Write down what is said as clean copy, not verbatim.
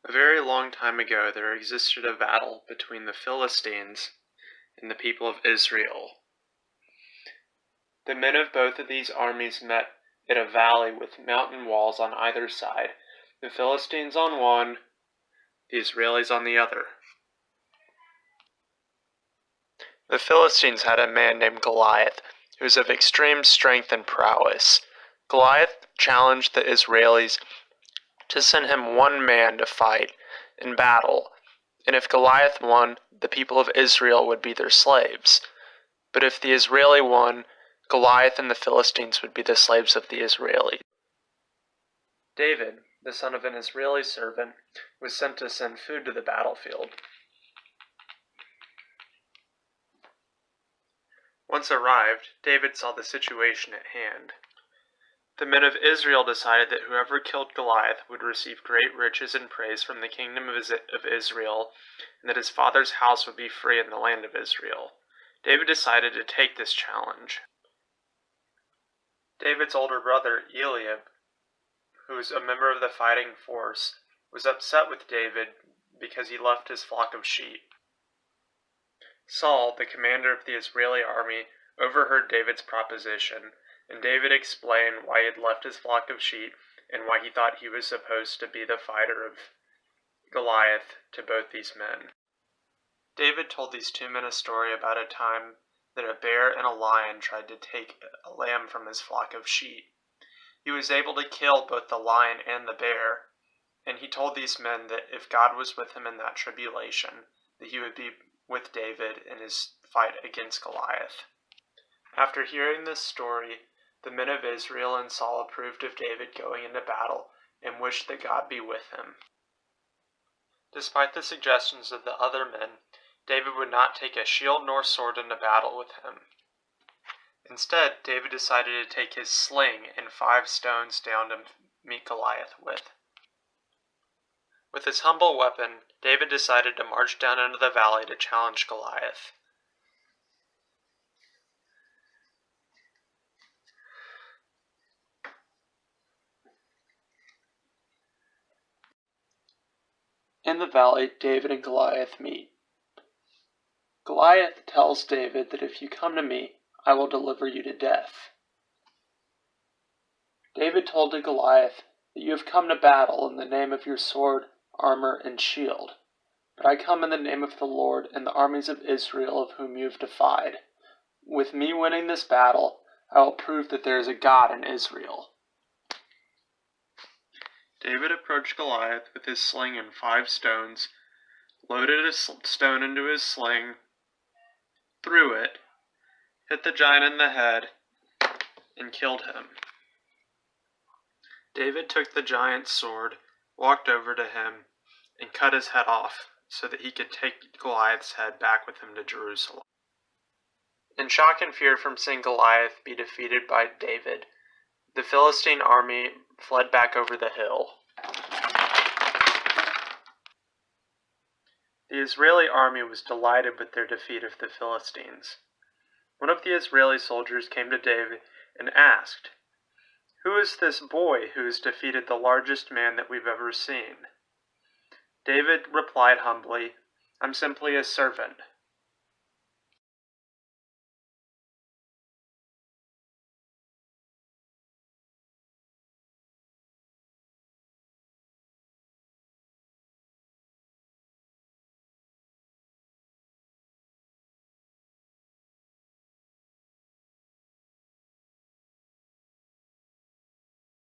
A very long time ago there existed a battle between the Philistines and the people of Israel. The men of both of these armies met in a valley with mountain walls on either side, the Philistines on one, the Israelis on the other. The Philistines had a man named Goliath, who was of extreme strength and prowess. Goliath challenged the Israelis to send him one man to fight in battle, and if Goliath won, the people of Israel would be their slaves. But if the Israeli won, Goliath and the Philistines would be the slaves of the Israelis. David, the son of an Israeli servant, was sent to send food to the battlefield. Once arrived, David saw the situation at hand. The men of Israel decided that whoever killed Goliath would receive great riches and praise from the kingdom of Israel, and that his father's house would be free in the land of Israel. David decided to take this challenge. David's older brother, Eliab, who was a member of the fighting force, was upset with David because he left his flock of sheep. Saul, the commander of the Israeli army, overheard David's proposition, and David explained why he had left his flock of sheep and why he thought he was supposed to be the fighter of Goliath to both these men. David told these two men a story about a time that a bear and a lion tried to take a lamb from his flock of sheep. He was able to kill both the lion and the bear, and he told these men that if God was with him in that tribulation, that he would be with David in his fight against Goliath. After hearing this story, the men of Israel and Saul approved of David going into battle and wished that God be with him. Despite the suggestions of the other men, David would not take a shield nor sword into battle with him. Instead, David decided to take his sling and 5 stones down to meet Goliath with. With his humble weapon, David decided to march down into the valley to challenge Goliath. In the valley, David and Goliath meet. Goliath tells David that if you come to me, I will deliver you to death. David told to Goliath that you have come to battle in the name of your sword, armor, and shield, but I come in the name of the Lord and the armies of Israel of whom you have defied. With me winning this battle, I will prove that there is a God in Israel. David approached Goliath with his sling and 5 stones, loaded a stone into his sling, threw it, hit the giant in the head, and killed him. David took the giant's sword, walked over to him, and cut his head off so that he could take Goliath's head back with him to Jerusalem. In shock and fear from seeing Goliath be defeated by David, the Philistine army fled back over the hill. The Israeli army was delighted with their defeat of the Philistines. One of the Israeli soldiers came to David and asked, "Who is this boy who has defeated the largest man that we've ever seen?" David replied humbly, "I'm simply a servant.